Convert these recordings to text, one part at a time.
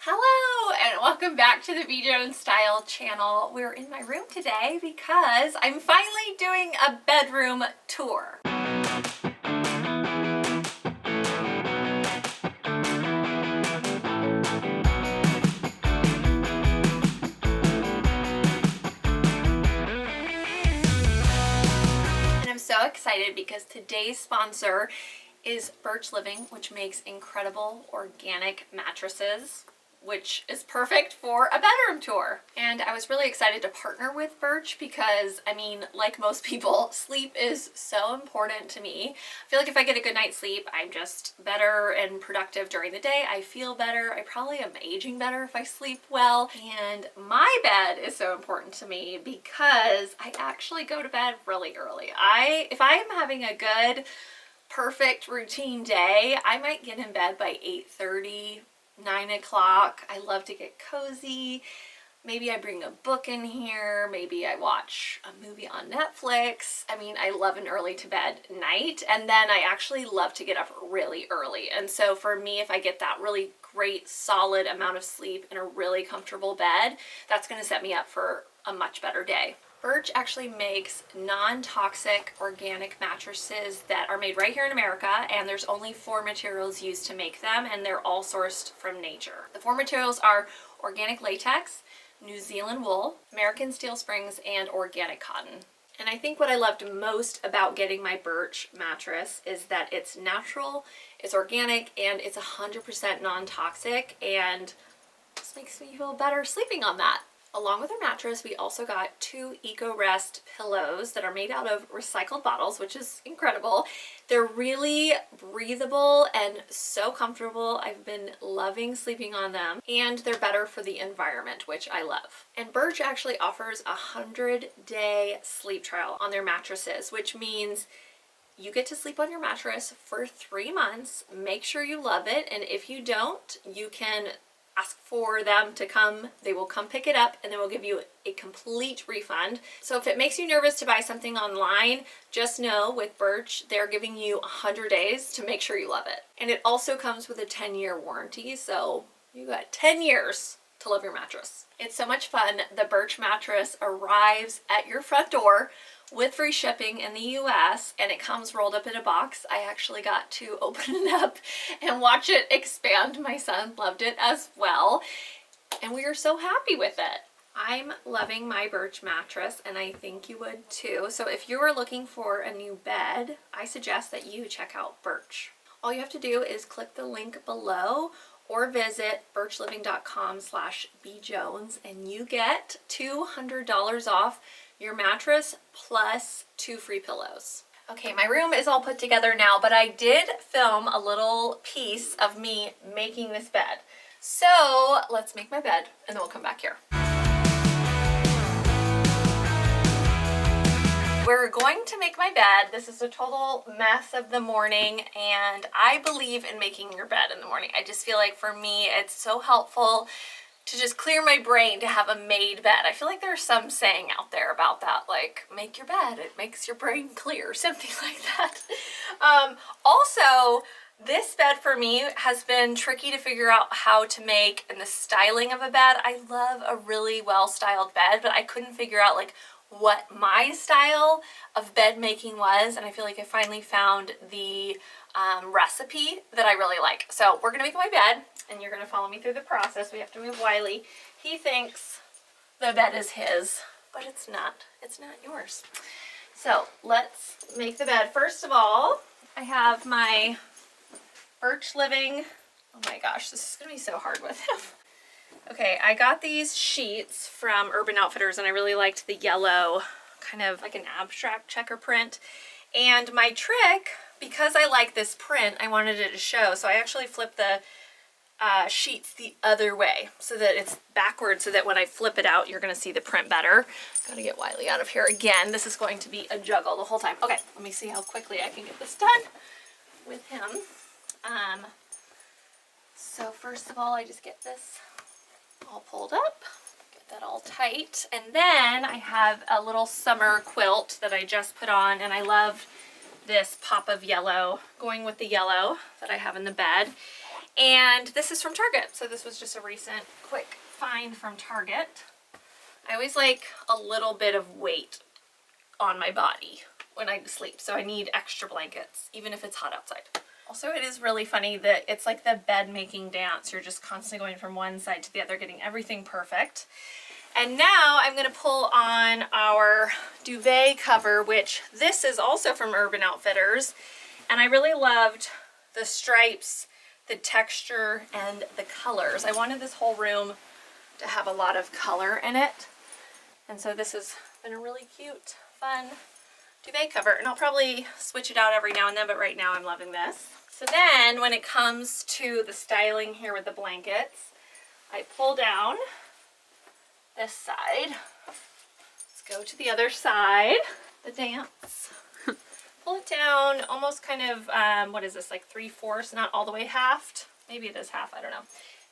Hello and welcome back to the BJONESSTYLE channel. We're in my room today because I'm finally doing a bedroom tour. And I'm so excited because today's sponsor is Birch Living, which makes incredible organic mattresses, which is perfect for a bedroom tour. And I was really excited to partner with Birch because, I mean, like most people, sleep is so important to me. I feel like if I get a good night's sleep, I'm just better and productive during the day. I feel better. I probably am aging better if I sleep well. And my bed is so important to me because I actually go to bed really early. If I am having a good, perfect routine day, I might get in bed by 8:30, 9 o'clock. I love to get cozy. Maybe I bring a book in here. Maybe I watch a movie on Netflix. I mean, I love an early to bed night. And then I actually love to get up really early. And so for me, if I get that really great, solid amount of sleep in a really comfortable bed, that's going to set me up for a much better day. Birch actually makes non-toxic organic mattresses that are made right here in America, and there's only 4 materials used to make them, and they're all sourced from nature. The 4 materials are organic latex, New Zealand wool, American steel springs, and organic cotton. And I think what I loved most about getting my Birch mattress is that it's natural, it's organic, and it's 100% non-toxic, and just makes me feel better sleeping on that. Along with our mattress, we also got 2 Eco-Rest pillows that are made out of recycled bottles, which is incredible. They're really breathable and so comfortable. I've been loving sleeping on them, and they're better for the environment, which I love. And Birch actually offers a 100-day sleep trial on their mattresses, which means you get to sleep on your mattress for 3 months. Make sure you love it, and if you don't, you can ask for them to come. They will come pick it up and they will give you a complete refund. So if it makes you nervous to buy something online, just know with Birch, they're giving you 100 days to make sure you love it. And it also comes with a 10-year warranty, so you got 10 years to love your mattress. It's so much fun. The Birch mattress arrives at your front door with free shipping in the US, and it comes rolled up in a box. I actually got to open it up and watch it expand. My son loved it as well, and we are so happy with it. I'm loving my Birch mattress, and I think you would too. So if you are looking for a new bed, I suggest that you check out Birch. All you have to do is click the link below or visit birchliving.com/bjones, and you get $200 off your mattress plus 2 free pillows. Okay, my room is all put together now, but I did film a little piece of me making this bed. So let's make my bed and then we'll come back here. We're going to make my bed. This is a total mess of the morning, and I believe in making your bed in the morning. I just feel like for me, it's so helpful to just clear my brain to have a made bed. I feel like there's some saying out there about that, like, make your bed, it makes your brain clear, something like that. Also, this bed for me has been tricky to figure out how to make in the styling of a bed. I love a really well-styled bed, but I couldn't figure out like what my style of bed making was, and I feel like I finally found the recipe that I really like. So we're gonna make my bed, and you're gonna follow me through the process. We have to move Wiley. He thinks the bed is his, but it's not. It's not yours. So let's make the bed. First of all, I have my Birch Living. Oh my gosh, this is gonna be so hard with him. Okay, I got these sheets from Urban Outfitters, and I really liked the yellow, kind of like an abstract checker print. And my trick, because I like this print, I wanted it to show, so I actually flipped the sheets the other way so that it's backwards, so that when I flip it out, you're going to see the print better. Gotta get Wiley out of here again. This is going to be a juggle the whole time. Okay, let me see how quickly I can get this done with him. So first of all, I just get this all pulled up, get that all tight, and then I have a little summer quilt that I just put on, and I love this pop of yellow going with the yellow that I have in the bed. And this is from Target. So this was just a recent quick find from Target. I always like a little bit of weight on my body when I sleep. So I need extra blankets, even if it's hot outside. Also, it is really funny that it's like the bed making dance. You're just constantly going from one side to the other, getting everything perfect. And now I'm gonna pull on our duvet cover, which this is also from Urban Outfitters. And I really loved the stripes, the texture, and the colors. I wanted this whole room to have a lot of color in it. And so this has been a really cute, fun duvet cover. And I'll probably switch it out every now and then, but right now I'm loving this. So then when it comes to the styling here with the blankets, I pull down this side. Let's go to the other side. The dance. Pull it down almost kind of, what is this, like 3/4, not all the way halved. Maybe it is half, I don't know.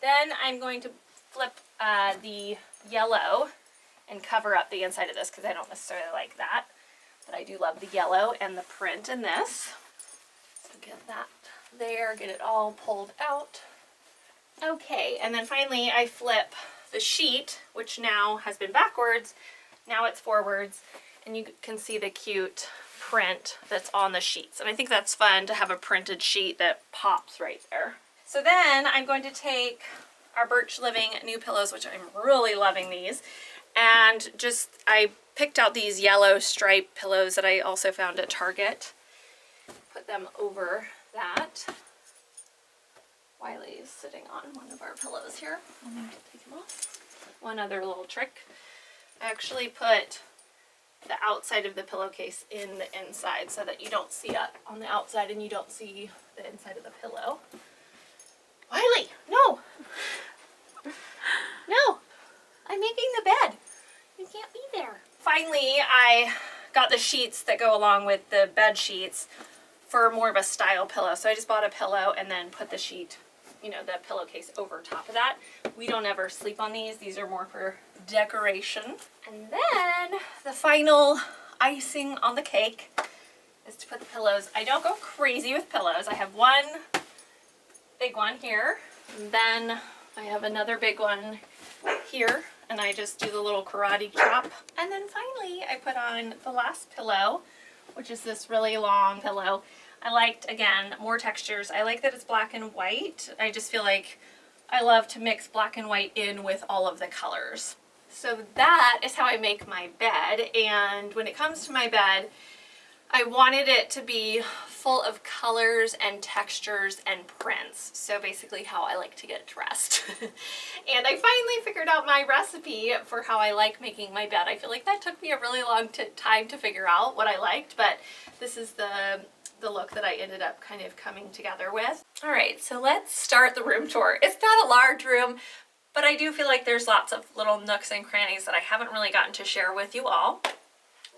Then I'm going to flip the yellow and cover up the inside of this because I don't necessarily like that. But I do love the yellow and the print in this. So get that there, get it all pulled out. Okay, and then finally I flip the sheet, which now has been backwards. Now it's forwards, and you can see the cute print that's on the sheets. And I think that's fun to have a printed sheet that pops right there. So then I'm going to take our Birch Living new pillows, which I'm really loving these, and I picked out these yellow stripe pillows that I also found at Target. Put them over that. Wiley's sitting on one of our pillows here. I'm going to take them off. One other little trick. I actually put the outside of the pillowcase in the inside so that you don't see it on the outside and you don't see the inside of the pillow. Wiley, no! No! I'm making the bed. You can't be there. Finally, I got the sheets that go along with the bed sheets for more of a style pillow. So I just bought a pillow and then put the sheet, the pillowcase over top of that. We don't ever sleep on these. These are more for decoration. And then the final icing on the cake is to put the pillows. I don't go crazy with pillows. I have one big one here, and then I have another big one here, and I just do the little karate chop. And then finally I put on the last pillow, which is this really long pillow. I liked, again, more textures. I like that it's black and white. I just feel like I love to mix black and white in with all of the colors. So that is how I make my bed. And when it comes to my bed, I wanted it to be full of colors and textures and prints. So basically how I like to get dressed. And I finally figured out my recipe for how I like making my bed. I feel like that took me a really long time to figure out what I liked, but this is the look that I ended up kind of coming together with. All right, so let's start the room tour. It's not a large room, but I do feel like there's lots of little nooks and crannies that I haven't really gotten to share with you all.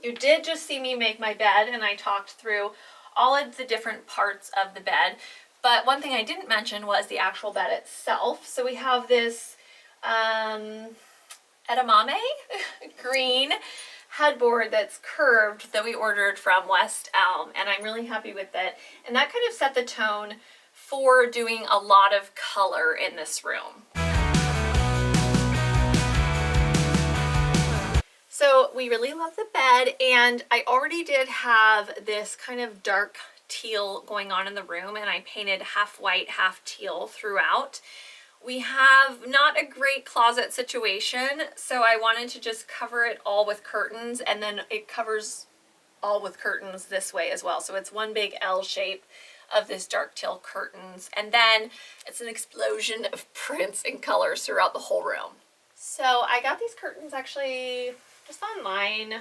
You did just see me make my bed, and I talked through all of the different parts of the bed, but one thing I didn't mention was the actual bed itself. So we have this edamame green headboard that's curved that we ordered from West Elm, and I'm really happy with it. And that kind of set the tone for doing a lot of color in this room. So we really love the bed, and I already did have this kind of dark teal going on in the room, and I painted half white, half teal throughout. We have not a great closet situation, so I wanted to just cover it all with curtains, and then it covers all with curtains this way as well. So it's one big L shape of this dark teal curtains, and then it's an explosion of prints and colors throughout the whole room. So I got these curtains actually just online.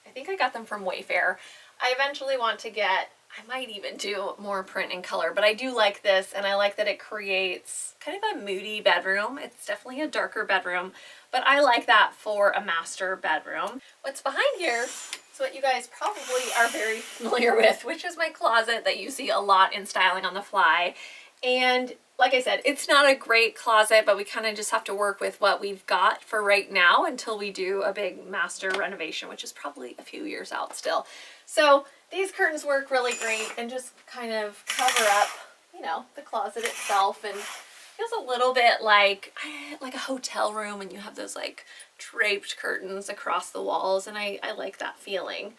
I think I got them from Wayfair. I eventually want to get, I might even do more print and color, but I do like this, and I like that it creates kind of a moody bedroom. It's definitely a darker bedroom, but I like that for a master bedroom. What's behind here is what you guys probably are very familiar with, which is my closet that you see a lot in Styling on the Fly. And like I said, it's not a great closet, but we kind of just have to work with what we've got for right now until we do a big master renovation, which is probably a few years out still. So these curtains work really great and just kind of cover up you know, the closet itself, and feels a little bit like a hotel room, and you have those like draped curtains across the walls, and I like that feeling.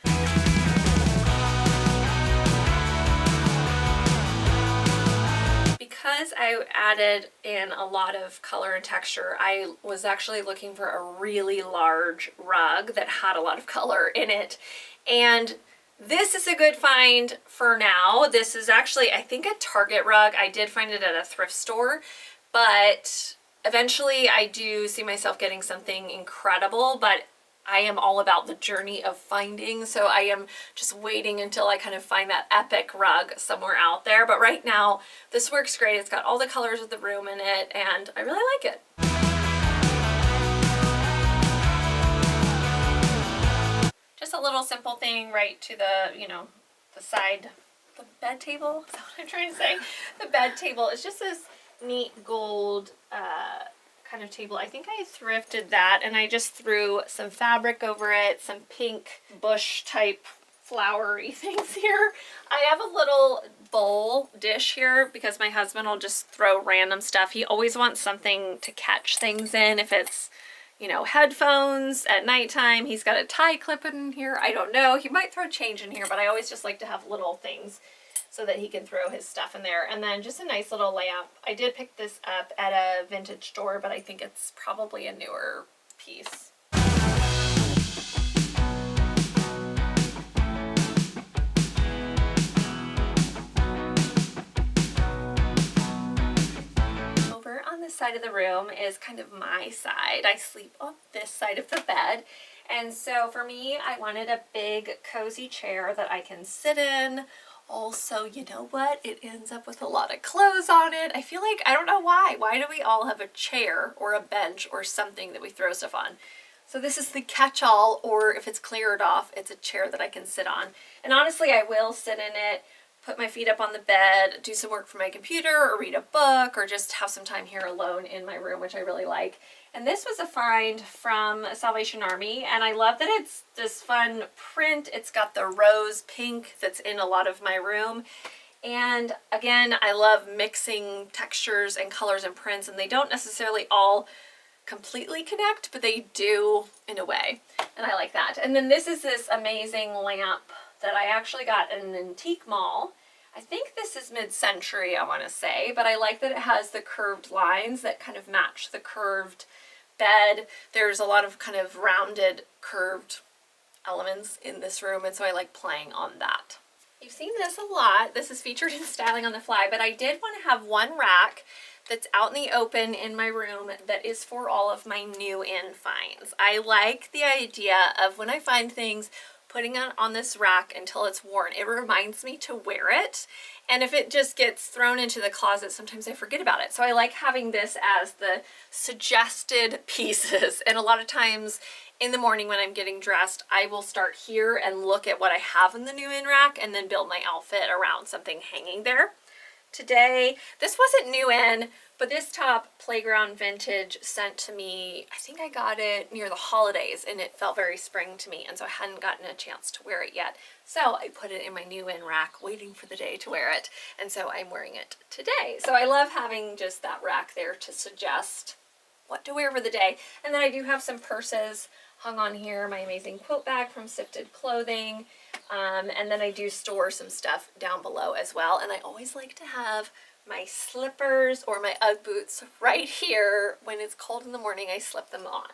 Because I added in a lot of color and texture, I was actually looking for a really large rug that had a lot of color in it. And this is a good find for now. This is actually, I think, a Target rug. I did find it at a thrift store, but eventually I do see myself getting something incredible, but I am all about the journey of finding, so I am just waiting until I kind of find that epic rug somewhere out there. But right now, this works great. It's got all the colors of the room in it, and I really like it. Just a little simple thing right to the, you know, the side, the bed table, is that what I'm trying to say? The bed table is just this neat gold kind of table. I think I thrifted that, and I just threw some fabric over it, some pink bush type flowery things here. I have a little bowl dish here because my husband will just throw random stuff. He always wants something to catch things in. If it's, you know, headphones at nighttime, he's got a tie clip in here. I don't know. He might throw change in here, but I always just like to have little things so that he can throw his stuff in there. And then just a nice little lamp. I did pick this up at a vintage store, but I think it's probably a newer piece. Over on this side of the room is kind of my side. I sleep on this side of the bed. And so for me, I wanted a big cozy chair that I can sit in. Also, you know what? It ends up with a lot of clothes on it. I feel like, I don't know why. Why do we all have a chair or a bench or something that we throw stuff on? So this is the catch-all, or if it's cleared off, it's a chair that I can sit on. And honestly, I will sit in it, put my feet up on the bed, do some work for my computer, or read a book, or just have some time here alone in my room, which I really like. And this was a find from Salvation Army, and I love that it's this fun print. It's got the rose pink that's in a lot of my room. And again, I love mixing textures and colors and prints, and they don't necessarily all completely connect, but they do in a way, and I like that. And then this is this amazing lamp that I actually got in an antique mall. I think this is mid-century, I want to say, but I like that it has the curved lines that kind of match the curved bed. There's a lot of kind of rounded, curved elements in this room, and so I like playing on that. You've seen this a lot. This is featured in Styling on the Fly, but I did want to have one rack that's out in the open in my room that is for all of my new in finds. I like the idea of when I find things, putting it on this rack until it's worn. It reminds me to wear it, and if it just gets thrown into the closet, sometimes I forget about it. So I like having this as the suggested pieces, and a lot of times in the morning when I'm getting dressed, I will start here and look at what I have in the new in rack and then build my outfit around something hanging there. Today, this wasn't new in, but this top, Playground Vintage, sent to me, I think I got it near the holidays, and it felt very spring to me, and so I hadn't gotten a chance to wear it yet. So I put it in my new in rack, waiting for the day to wear it, and so I'm wearing it today. So I love having just that rack there to suggest what to wear for the day. And then I do have some purses hung on here, my amazing quote bag from Sifted Clothing, and then I do store some stuff down below as well. And I always like to have my slippers or my Ugg boots right here. When it's cold in the morning, I slip them on.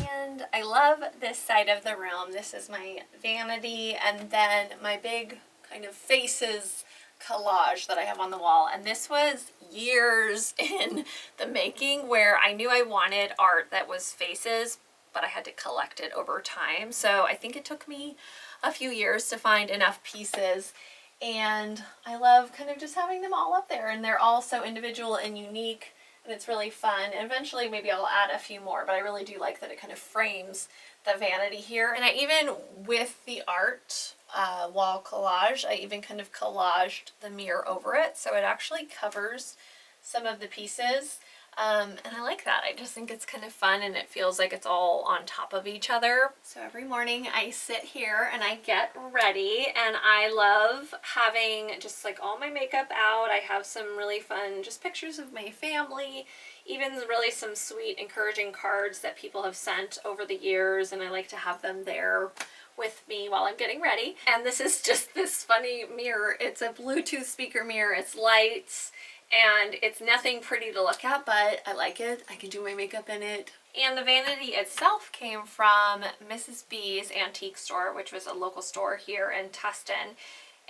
And I love this side of the room. This is my vanity, and then my big kind of faces collage that I have on the wall. And this was years in the making, where I knew I wanted art that was faces, but I had to collect it over time. So I think it took me a few years to find enough pieces, and I love kind of just having them all up there, and they're all so individual and unique, and it's really fun. And eventually maybe I'll add a few more, but I really do like that it kind of frames the vanity here. And I even, with the art wall collage, I even kind of collaged the mirror over it, so it actually covers some of the pieces. And I like that. I just think it's kind of fun and it feels like it's all on top of each other. So every morning I sit here and I get ready, and I love having just like all my makeup out. I have some really fun just pictures of my family, even really some sweet encouraging cards that people have sent over the years, and I like to have them there with me while I'm getting ready. And this is just this funny mirror. It's a Bluetooth speaker mirror. It's lights, and it's nothing pretty to look at, but I like it. I can do my makeup in it. And the vanity itself came from Mrs. B's Antique Store, which was a local store here in Tustin.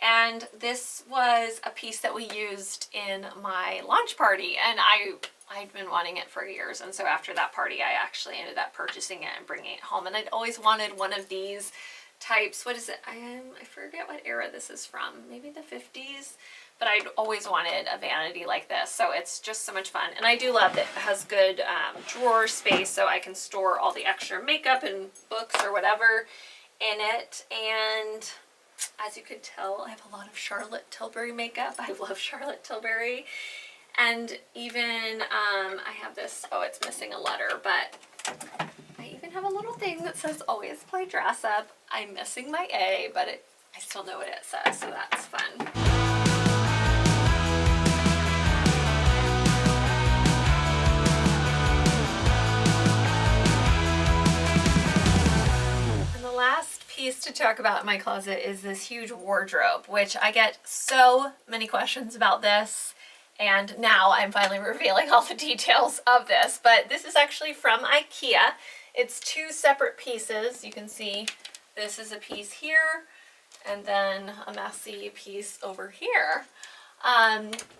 And this was a piece that we used in my launch party, and I'd been wanting it for years. And so after that party, I actually ended up purchasing it and bringing it home. And I'd always wanted one of these types. What is it? I forget what era this is from. Maybe the 50s. But I'd always wanted a vanity like this, so it's just so much fun. And I do love that it has good drawer space, so I can store all the extra makeup and books or whatever in it. And as you could tell, I have a lot of Charlotte Tilbury makeup. I love Charlotte Tilbury. And even I have this, oh, it's missing a letter, but I even have a little thing that says always play dress up. I'm missing my A, but I still know what it says, so that's fun. Last piece to talk about in my closet is this huge wardrobe, which I get so many questions about this, and now I'm finally revealing all the details of this. But this is actually from IKEA. It's two separate pieces. You can see this is a piece here and then a messy piece over here.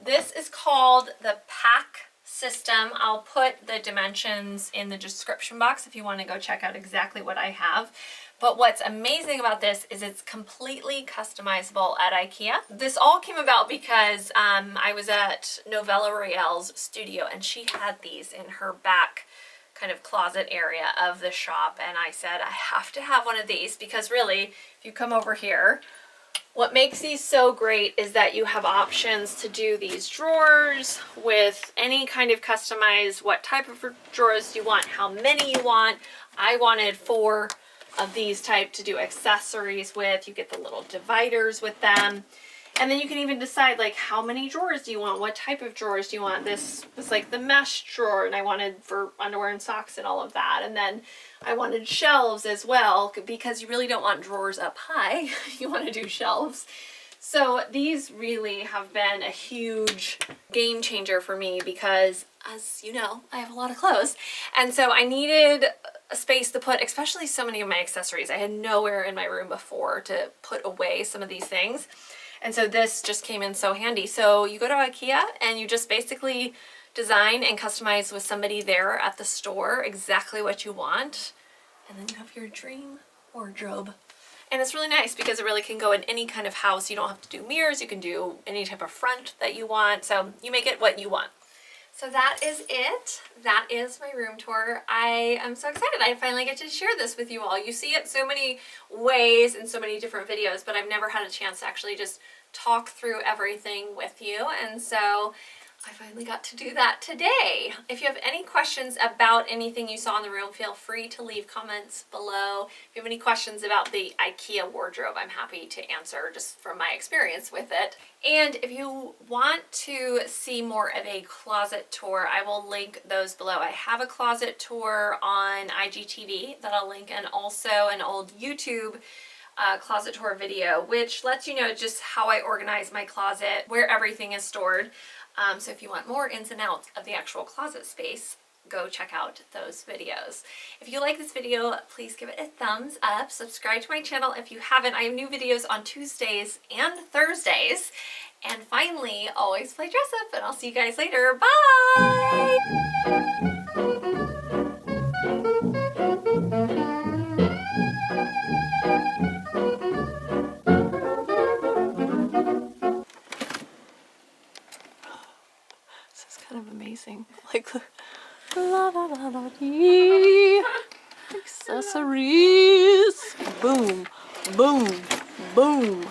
This is called the Pack System. I'll put the dimensions in the description box if you want to go check out exactly what I have. But what's amazing about this is it's completely customizable at IKEA. This all came about because I was at Novella Royale's studio, and she had these in her back kind of closet area of the shop, and I said I have to have one of these because really, if you come over here, what makes these so great is that you have options to do these drawers with any kind of customized, what type of drawers you want, how many you want. I wanted 4 of these type to do accessories with. You get the little dividers with them. And then you can even decide like how many drawers do you want, what type of drawers do you want. This was like the mesh drawer, and I wanted for underwear and socks and all of that. And then I wanted shelves as well, because you really don't want drawers up high. You want to do shelves. So these really have been a huge game changer for me because, as you know, I have a lot of clothes. And so I needed a space to put, especially so many of my accessories. I had nowhere in my room before to put away some of these things. And so this just came in so handy. So you go to IKEA and you just basically design and customize with somebody there at the store exactly what you want. And then you have your dream wardrobe. And it's really nice because it really can go in any kind of house. You don't have to do mirrors. You can do any type of front that you want. So you make it what you want. So that is it. That is my room tour. I am so excited. I finally get to share this with you all. You see it so many ways in so many different videos, but I've never had a chance to actually just talk through everything with you. And so I finally got to do that today. If you have any questions about anything you saw in the room, feel free to leave comments below. If you have any questions about the IKEA wardrobe, I'm happy to answer just from my experience with it. And if you want to see more of a closet tour, I will link those below. I have a closet tour on IGTV that I'll link, and also an old YouTube closet tour video, which lets you know just how I organize my closet, where everything is stored. So if you want more ins and outs of the actual closet space, go check out those videos. If you like this video, please give it a thumbs up. Subscribe to my channel if you haven't. I have new videos on Tuesdays and Thursdays. And finally, always play dress up, and I'll see you guys later. Bye! Kind of amazing. Like, la la la la dee. Accessories. Boom, boom, boom.